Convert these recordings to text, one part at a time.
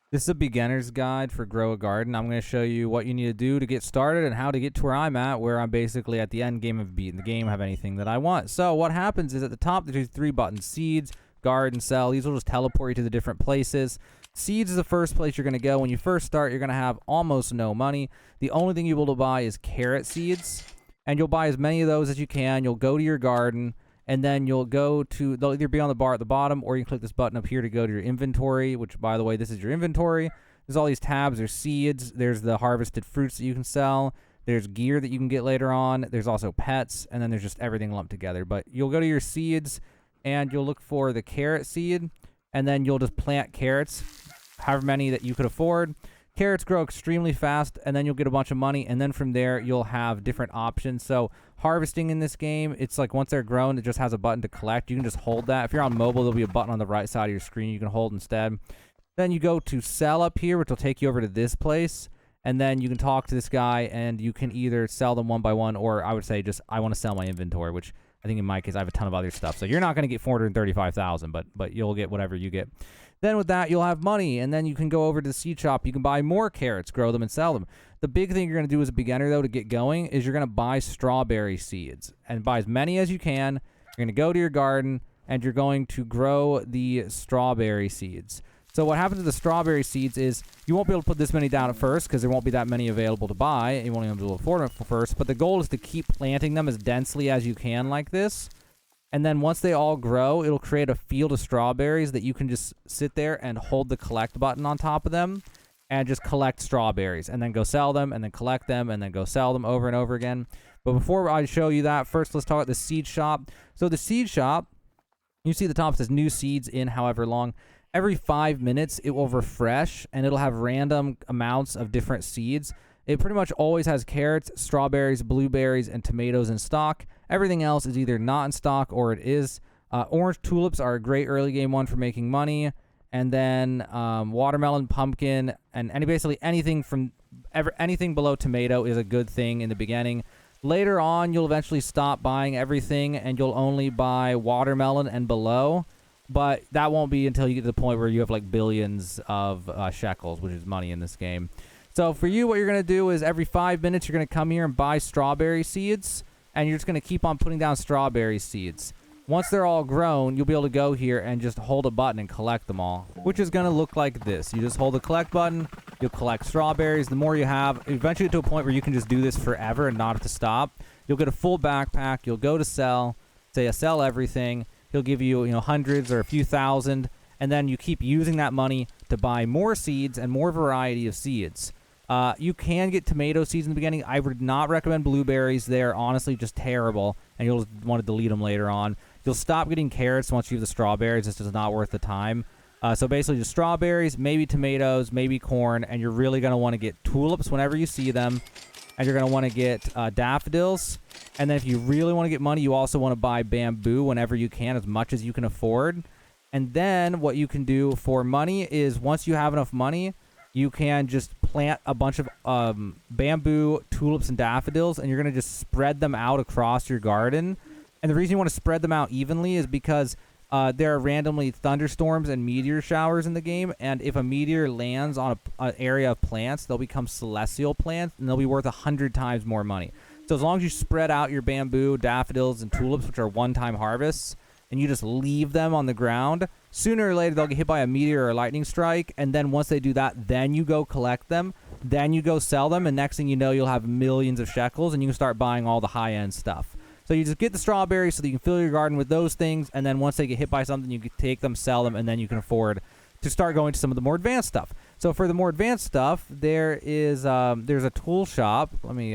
This is a beginner's guide for Grow a Garden. I'm going to show you what you need to do to get started and how to get to where I'm at, where I'm basically at the end game of beating the game, have anything that I want. So what happens is at the top, there's 3 buttons: seeds, garden, sell. These will just teleport you to the different places. Seeds is the first place you're going to go. When you first start, you're going to have almost no money. The only thing you're able to buy is carrot seeds, and you'll buy as many of those as you can. You'll go to your garden, and then you'll go to, they'll either be on the bar at the bottom, or you can click this button up here to go to your inventory, which, by the way, this is your inventory. There's all these tabs. There's seeds. There's the harvested fruits that you can sell. There's gear that you can get later on. There's also pets, and then there's just everything lumped together. But you'll go to your seeds, and you'll look for the carrot seed, and then you'll just plant carrots, however many that you could afford. Carrots grow extremely fast, and then you'll get a bunch of money, and then from there, you'll have different options. So harvesting in this game, it's like once they're grown, it just has a button to collect. You can just hold that. If you're on mobile, there'll be a button on the right side of your screen you can hold instead. Then you go to sell up here, which will take you over to this place, and then you can talk to this guy, and you can either sell them one by one, or I would say just, I want to sell my inventory, which I think in my case, I have a ton of other stuff. So you're not going to get 435,000, but you'll get whatever you get. Then with that, you'll have money, and then you can go over to the seed shop. You can buy more carrots, grow them, and sell them. The big thing you're going to do as a beginner, though, to get going is you're going to buy strawberry seeds, and buy as many as you can. You're going to go to your garden, and you're going to grow the strawberry seeds. So what happens with the strawberry seeds is you won't be able to put this many down at first because there won't be that many available to buy. You won't even be able to afford them first, but the goal is to keep planting them as densely as you can like this. And then once they all grow, it'll create a field of strawberries that you can just sit there and hold the collect button on top of them and just collect strawberries and then go sell them and then collect them and then go sell them over and over again. But before I show you that, first let's talk about the seed shop. So the seed shop, you see the top says new seeds in however long. Every 5 minutes, it will refresh and it'll have random amounts of different seeds. It pretty much always has carrots, strawberries, blueberries, and tomatoes in stock. Everything else is either not in stock or it is. Orange tulips are a great early game one for making money. And then watermelon, pumpkin, and basically anything anything below tomato is a good thing in the beginning. Later on, you'll eventually stop buying everything and you'll only buy watermelon and below. But that won't be until you get to the point where you have like billions of shekels, which is money in this game. So for you, what you're going to do is every 5 minutes, you're going to come here and buy strawberry seeds. And you're just going to keep on putting down strawberry seeds. Once they're all grown, you'll be able to go here and just hold a button and collect them all, which is going to look like this. You just hold the collect button, you'll collect strawberries. The more you have, eventually get to a point where you can just do this forever and not have to stop. You'll get a full backpack. You'll go to sell, say sell everything. He'll give you, hundreds or a few thousand, and then you keep using that money to buy more seeds and more variety of seeds. You can get tomato seeds in the beginning. I would not recommend blueberries. They're honestly just terrible, and you'll want to delete them later on. You'll stop getting carrots once you have the strawberries. It's just not worth the time. So basically just strawberries, maybe tomatoes, maybe corn, and you're really going to want to get tulips whenever you see them, and you're going to want to get daffodils. And then if you really want to get money, you also want to buy bamboo whenever you can, as much as you can afford. And then what you can do for money is once you have enough money, you can just plant a bunch of bamboo, tulips, and daffodils, and you're going to just spread them out across your garden. And the reason you want to spread them out evenly is because there are randomly thunderstorms and meteor showers in the game, and if a meteor lands on an area of plants, they'll become celestial plants, and they'll be worth 100 times more money. So as long as you spread out your bamboo, daffodils, and tulips, which are one-time harvests, and you just leave them on the ground, sooner or later they'll get hit by a meteor or a lightning strike, and then once they do that, then you go collect them, then you go sell them, and next thing you know, you'll have millions of shekels, and you can start buying all the high-end stuff. So you just get the strawberries so that you can fill your garden with those things, and then once they get hit by something, you can take them, sell them, and then you can afford to start going to some of the more advanced stuff. So for the more advanced stuff, there's a tool shop. Let me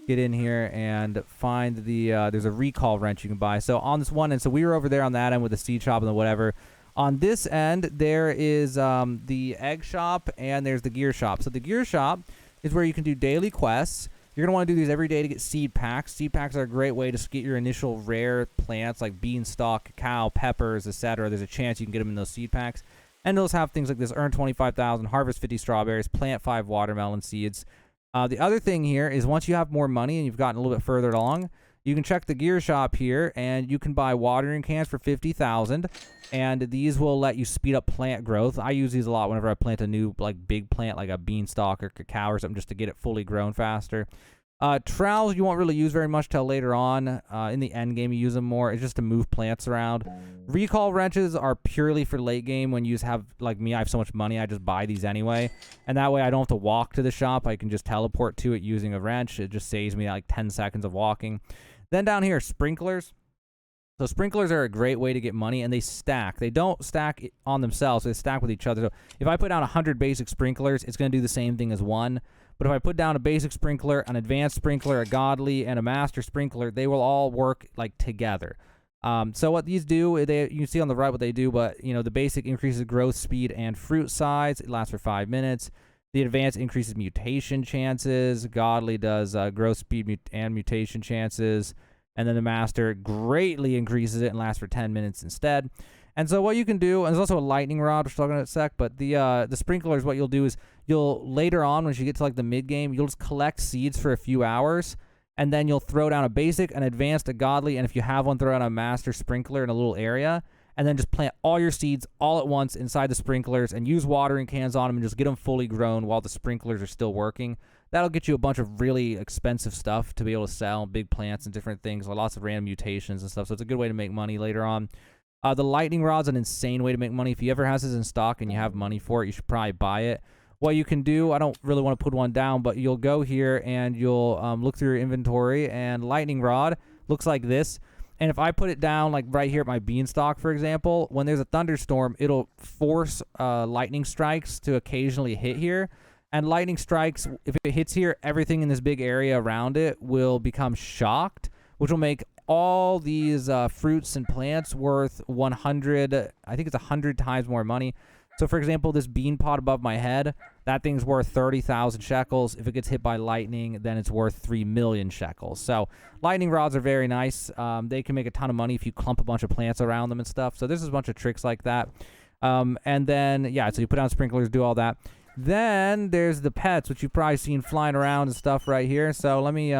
get in here and find there's a recall wrench you can buy. So on this one end, so we were over there on that end with the seed shop and the whatever. On this end, there is the egg shop and there's the gear shop. So the gear shop is where you can do daily quests. You're going to want to do these every day to get seed packs. Seed packs are a great way to get your initial rare plants like beanstalk, cacao, peppers, etc. There's a chance you can get them in those seed packs. And those have things like this: earn 25,000, harvest 50 strawberries, plant 5 watermelon seeds. The other thing here is once you have more money and you've gotten a little bit further along, you can check the gear shop here, and you can buy watering cans for 50,000, and these will let you speed up plant growth. I use these a lot whenever I plant a new big plant like a beanstalk or cacao or something, just to get it fully grown faster. Trowels you won't really use very much till later on. In the end game you use them more. It's just to move plants around. Recall wrenches are purely for late game when you have, like me, I have so much money, I just buy these anyway. And that way I don't have to walk to the shop. I can just teleport to it using a wrench. It just saves me like 10 seconds of walking. Then down here, sprinklers. So sprinklers are a great way to get money, and they stack. They don't stack on themselves, they stack with each other. So if I put down 100 basic sprinklers, it's going to do the same thing as one. But if I put down a basic sprinkler, an advanced sprinkler, a godly, and a master sprinkler, they will all work like together. So what these do, you can see on the right what they do, but the basic increases growth speed and fruit size. It lasts for 5 minutes. The advanced increases mutation chances. Godly does growth speed and mutation chances. And then the master greatly increases it and lasts for 10 minutes instead. And so what you can do, and there's also a lightning rod, which we'll talk about in a sec, but the sprinklers, what you'll do is later on, once you get to like the mid-game, you'll just collect seeds for a few hours, and then you'll throw down a basic, an advanced, a godly, and if you have one, throw down a master sprinkler in a little area, and then just plant all your seeds all at once inside the sprinklers and use watering cans on them and just get them fully grown while the sprinklers are still working. That'll get you a bunch of really expensive stuff to be able to sell, big plants and different things, lots of random mutations and stuff, so it's a good way to make money later on. The lightning rod's an insane way to make money. If you ever have this in stock and you have money for it, you should probably buy it. What you can do, I don't really want to put one down, but you'll go here and you'll look through your inventory, and lightning rod looks like this. And if I put it down like right here at my beanstalk, for example, when there's a thunderstorm, it'll force lightning strikes to occasionally hit here. And lightning strikes, if it hits here, everything in this big area around it will become shocked, which will make all these fruits and plants worth 100, I think it's 100 times more money. So for example, this bean pot above my head, that thing's worth 30,000 shekels. If it gets hit by lightning, then it's worth 3 million shekels. So lightning rods are very nice. They can make a ton of money if you clump a bunch of plants around them and stuff. So there's a bunch of tricks like that. And then, yeah, so you put down sprinklers, do all that. Then there's the pets, which you've probably seen flying around and stuff right here. So let me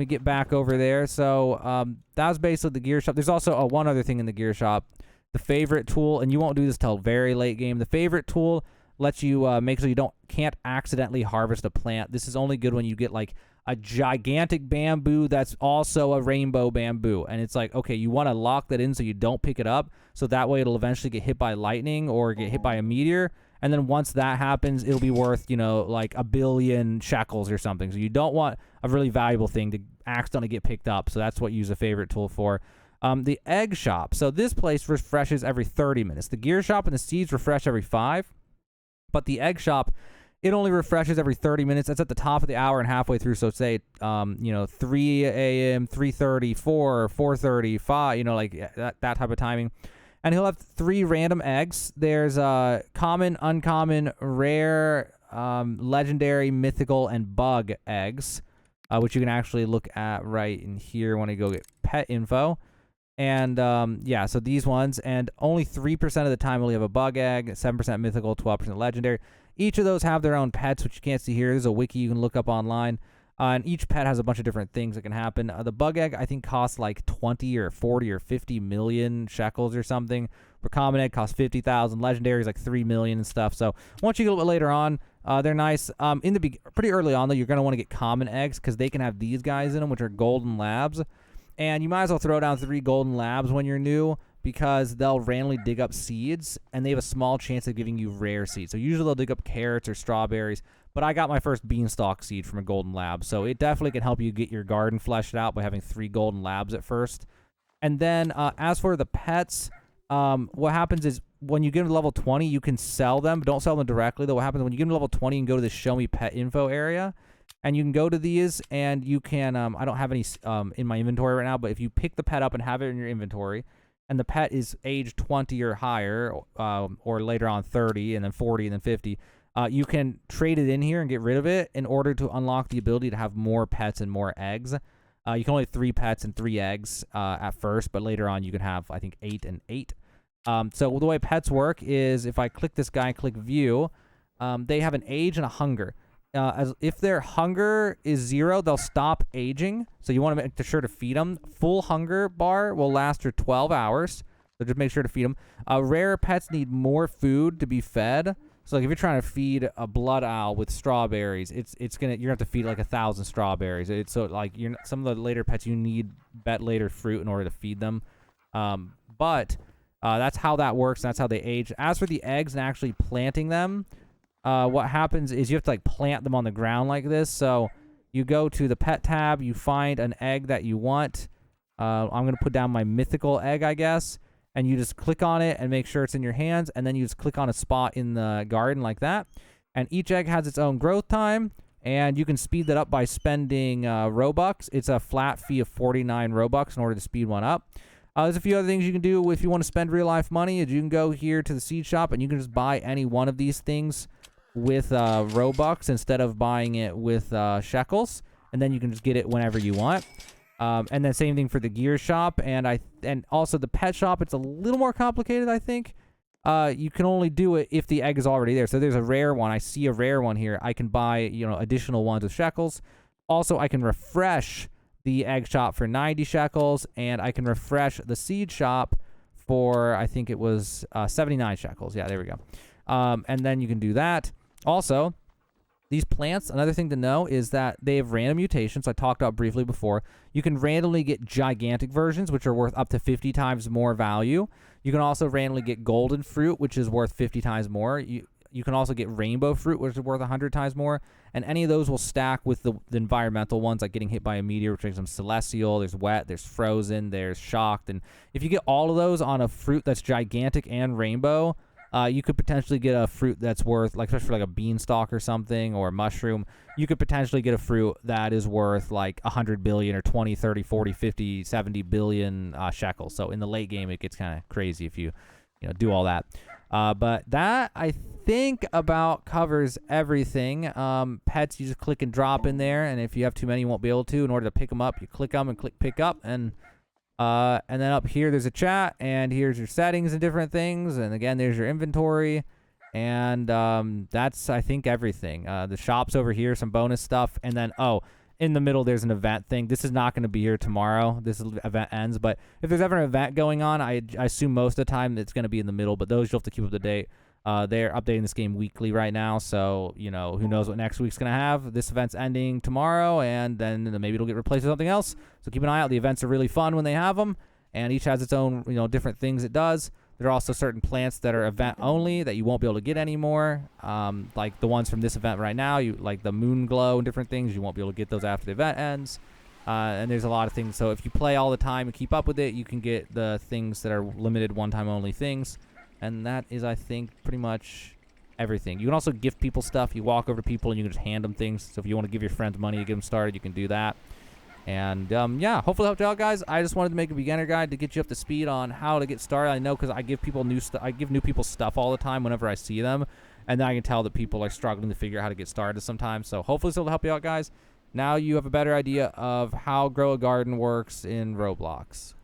get back over there. So that was basically the gear shop. There's also one other thing in the gear shop, the favorite tool, and you won't do this till very late game. The favorite tool lets you make so you can't accidentally harvest a plant. This is only good when you get like a gigantic bamboo that's also a rainbow bamboo, and it's like, okay, you want to lock that in so you don't pick it up, so that way it'll eventually get hit by lightning or get hit by a meteor. And then once that happens, it'll be worth, like 1 billion shekels or something. So you don't want a really valuable thing to accidentally get picked up. So that's what you use a favorite tool for. The egg shop. So this place refreshes every 30 minutes. The gear shop and the seeds refresh every 5. But the egg shop, it only refreshes every 30 minutes. That's at the top of the hour and halfway through. So say, 3 a.m., 3:30, 4, 4:30, 5, like that type of timing. And he'll have 3 random eggs. There's common, uncommon, rare, legendary, mythical, and bug eggs, which you can actually look at right in here when you go get pet info. And yeah, so these ones, and only 3% of the time will you have a bug egg, 7% mythical, 12% legendary. Each of those have their own pets, which you can't see here. There's a wiki you can look up online. And each pet has a bunch of different things that can happen. The bug egg, I think, costs like 20 or 40 or 50 million shekels or something. For common egg, costs 50,000. Legendary is like 3 million and stuff. So once you get a little bit later on, they're nice. Pretty early on, though, you're going to want to get common eggs because they can have these guys in them, which are golden labs. And you might as well throw down 3 golden labs when you're new, because they'll randomly dig up seeds, and they have a small chance of giving you rare seeds. So usually they'll dig up carrots or strawberries, but I got my first beanstalk seed from a golden lab, so it definitely can help you get your garden fleshed out by having 3 golden labs at first. And then as for the pets, what happens is when you get them to level 20, you can sell them, but don't sell them directly. Though what happens when you get them to level 20, you can go to the Show Me Pet Info area, and you can go to these, and you can, I don't have any in my inventory right now, but if you pick the pet up and have it in your inventory, and the pet is age 20 or higher, or later on 30, and then 40, and then 50, you can trade it in here and get rid of it in order to unlock the ability to have more pets and more eggs. You can only have 3 pets and 3 eggs at first, but later on you can have, I think, 8 and 8. So the way pets work is if I click this guy, click view, they have an age and a hunger. if their hunger is 0, they'll stop aging. So you want to make sure to feed them. Full hunger bar will last for 12 hours. So just make sure to feed them. Rare pets need more food to be fed. So like if you're trying to feed a blood owl with strawberries, you're gonna have to feed like 1,000 strawberries. It's so like some of the later pets you need later fruit in order to feed them. But that's how that works. And that's how they age. As for the eggs and actually planting them, what happens is you have to like plant them on the ground like this. So you go to the pet tab, you find an egg that you want. I'm gonna put down my mythical egg, I guess. And you just click on it and make sure it's in your hands, and then you just click on a spot in the garden like that. And each egg has its own growth time, and you can speed that up by spending Robux. It's a flat fee of 49 Robux in order to speed one up. There's a few other things you can do if you want to spend real-life money. You can go here to the seed shop, and you can just buy any one of these things with Robux instead of buying it with shekels, and then you can just get it whenever you want. And then same thing for the gear shop, and also the pet shop. It's a little more complicated, I think. You can only do it if the egg is already there. So there's a rare one. I see a rare one here. I can buy, additional ones with shekels. Also, I can refresh the egg shop for 90 shekels, and I can refresh the seed shop for, I think it was 79 shekels. Yeah, there we go. And then you can do that. Also, these plants, another thing to know is that they have random mutations. I talked about briefly before. You can randomly get gigantic versions, which are worth up to 50 times more value. You can also randomly get golden fruit, which is worth 50 times more. You can also get rainbow fruit, which is worth 100 times more. And any of those will stack with the environmental ones, like getting hit by a meteor, which makes them celestial. There's wet, there's frozen, there's shocked. And if you get all of those on a fruit that's gigantic and rainbow, you could potentially get a fruit that's worth, like, especially for like a beanstalk or something, or a mushroom, you could potentially get a fruit that is worth like 100 billion or 20, 30, 40, 50, 70 billion shekels. So in the late game, it gets kind of crazy if you do all that. But that, I think, about covers everything. Pets, you just click and drop in there, and if you have too many, you won't be able to. In order to pick them up, you click them and click pick up, and then up here, there's a chat, and here's your settings and different things. And again, there's your inventory. And that's, I think, everything. The shop's over here, some bonus stuff. And then, in the middle, there's an event thing. This is not going to be here tomorrow. This event ends. But if there's ever an event going on, I assume most of the time it's going to be in the middle. But those you'll have to keep up to date. They're updating this game weekly right now. So, who knows what next week's going to have. This event's ending tomorrow, and then maybe it'll get replaced with something else. So keep an eye out. The events are really fun when they have them, and each has its own, different things it does. There are also certain plants that are event only that you won't be able to get anymore. Like the ones from this event right now, like the moon glow and different things, you won't be able to get those after the event ends. And there's a lot of things. So if you play all the time and keep up with it, you can get the things that are limited one-time only things. And that is, I think, pretty much everything. You can also gift people stuff. You walk over to people and you can just hand them things. So if you want to give your friends money to get them started, you can do that. And yeah, hopefully helped you out, guys. I just wanted to make a beginner guide to get you up to speed on how to get started. I know, because I give people I give new people stuff all the time whenever I see them, and then I can tell that people are struggling to figure out how to get started sometimes. So hopefully this will help you out, guys. Now you have a better idea of how Grow a Garden works in Roblox.